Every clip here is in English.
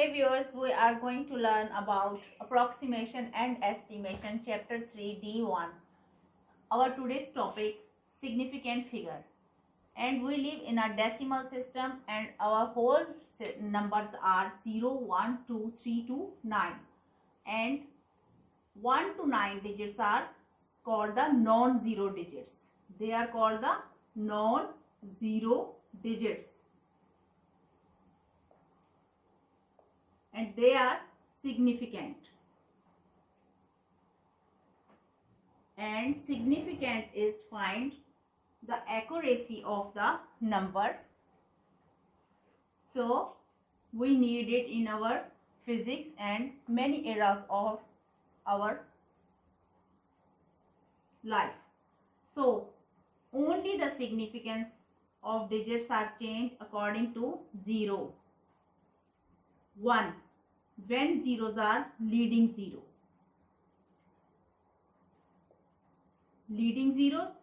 Today viewers, we are going to learn about approximation and estimation, chapter 3 D1. Our today's topic, significant figure. And we live in a decimal system and our whole numbers are 0, 1, 2, 3 to 9. And 1 to 9 digits are called the non-zero digits. They are called the non-zero digits. And they are significant. And significant is find the accuracy of the number. So we need it in our physics and many areas of our life. So only the significance of digits are changed according to 0. 1 when zeros are leading zero. Leading zeros,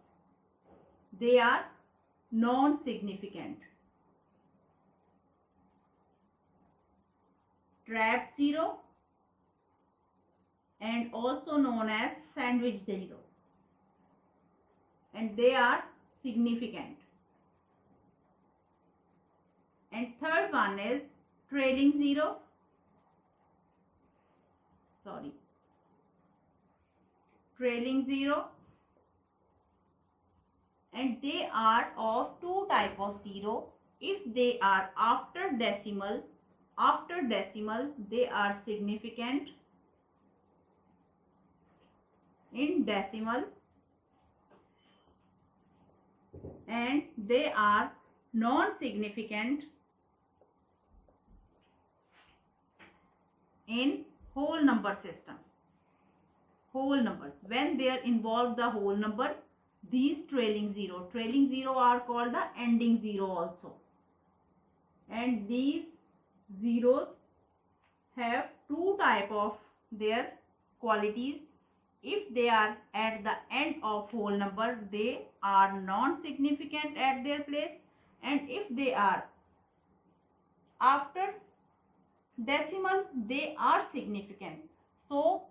they are non-significant. Trapped zero and also known as sandwich zero, and they are significant. And third one is trailing zero. Trailing zero, and they are of two type of zero. If they are after decimal they are significant in decimal, and they are non-significant in whole number system. Whole numbers, when they are involved the whole numbers, these trailing zero are called the ending zero also. And these zeros have two type of their qualities. If they are at the end of whole number, they are non-significant at their place, and if they are after decimal, they are significant. So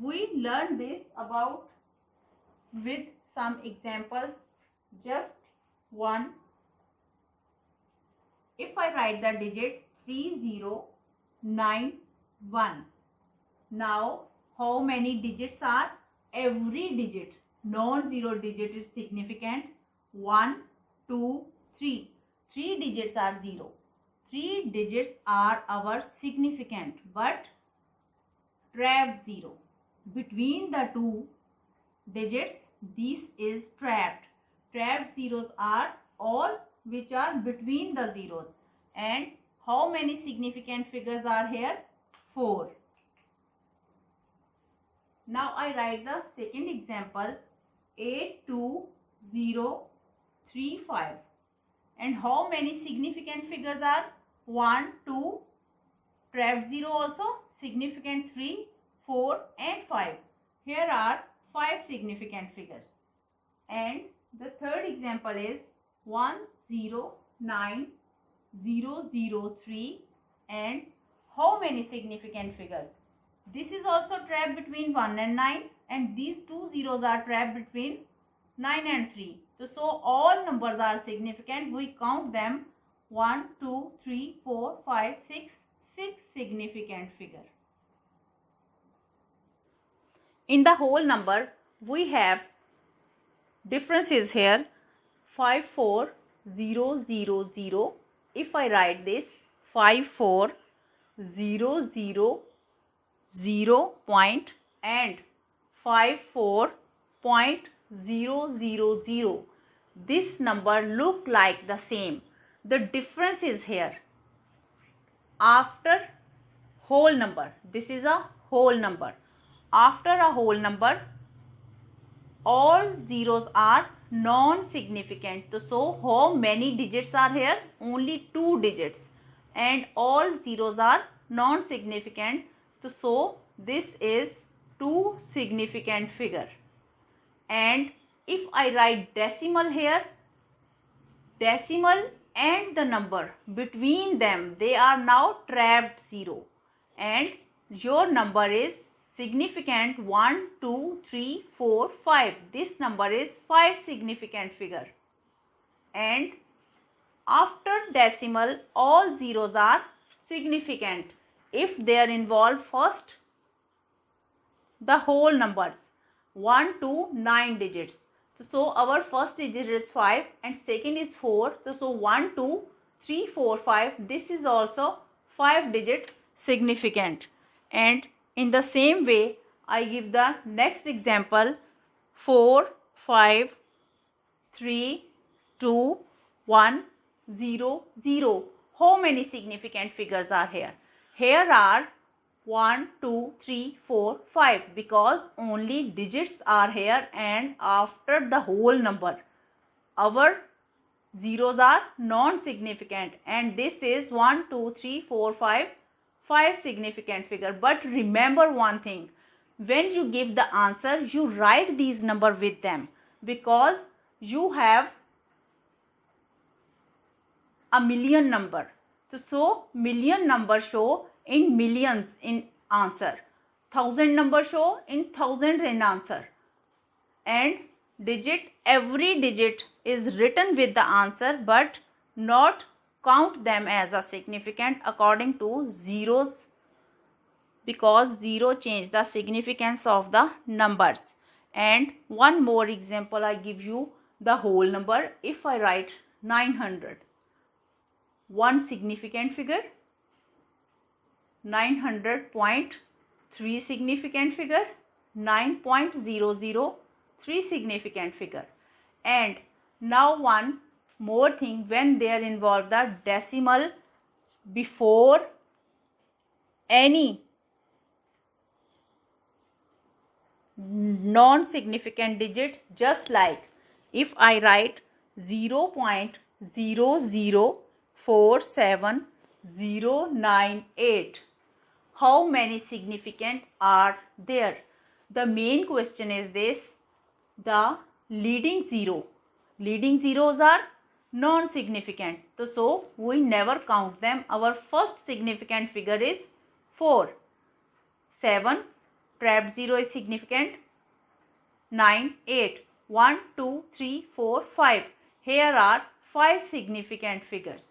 we learn this about with some examples. Just one. If I write the digit 3091, now how many digits are? Every digit, non-zero digit is significant. 1, 2, 3. 3 digits are zero. 3 digits are our significant, but trapped zero. Between the two digits, this is trapped. Trapped zeros are all which are between the zeros. And how many significant figures are here? 4. Now I write the second example, 82035. And how many significant figures are? 1, 2, trapped zero also, significant 3, 4 and 5. Here are 5 significant figures. And the third example is 109003. And how many significant figures? This is also trapped between 1 and 9, and these two zeros are trapped between 9 and 3. So all numbers are significant. We count them 1, 2, 3, 4, 5, 6. 6 significant figure. In the whole number, we have differences here. 54000. If I write this 54000 point and 54.000, this number look like the same. The difference is here. After whole number, this is a whole number. After a whole number, all zeros are non-significant. So how many digits are here? Only 2 digits. And all zeros are non-significant. So this is 2 significant figure. And if I write decimal here, decimal and the number between them, they are now trapped 0, and your number is significant 1, 2, 3, 4, 5. This number is 5 significant figure, and after decimal all zeros are significant if they are involved first the whole numbers 1 to 9 digits. So our first digit is 5 and second is 4. So 1, 2, 3, 4, 5. This is also 5 digit significant. And in the same way, I give the next example 4, 5, 3, 2, 1, 0, 0. How many significant figures are here? Here are 1, 2, 3, 4, 5 because only digits are here and after the whole number. Our zeros are non-significant and this is 1, 2, 3, 4, 5, 5 significant figure. But remember one thing, when you give the answer, you write these number with them because you have a million number. So million number show in millions in answer, 1000 number show in thousands in answer, and digit, every digit is written with the answer but not count them as a significant according to zeros because zero change the significance of the numbers. And one more example I give you, the whole number. If I write 900, one significant figure, 900.3 significant figure, 9.003 significant figure. And now one more thing, when they are involved the decimal before any non-significant digit, just like if I write 0.0047098, how many significant are there? The main question is this, the leading zeros are non-significant, so we never count them. Our first significant figure is 4, 7, trapped 0 is significant, 9, 8, 1, 2, 3, 4, 5. Here are 5 significant figures.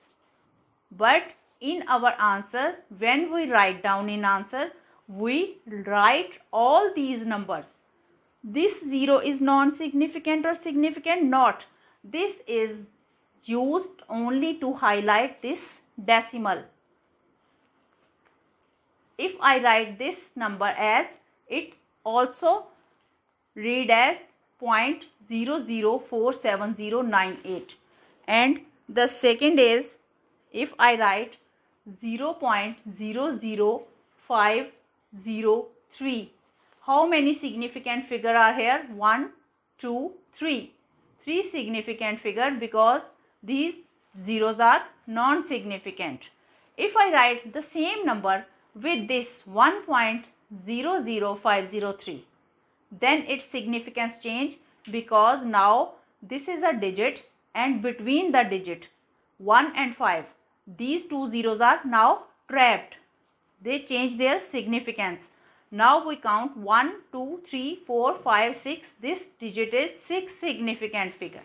But in our answer, when we write down in answer, we write all these numbers. This 0 is non-significant or significant? Not. This is used only to highlight this decimal. If I write this number as, it also read as 0.00470998. And the second is, if I write 0.00503, how many significant figure are here? 1, 2, 3. 3 significant figure because these zeros are non-significant. If I write the same number with this 1.00503, then its significance change because now this is a digit and between the digit 1 and 5, these two zeros are now trapped. They change their significance. Now we count 1, 2, 3, 4, 5, 6. This digit is 6 significant figure.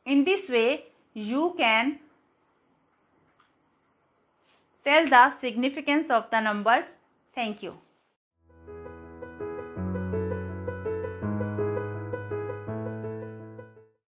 In this way, you can tell the significance of the numbers. Thank you.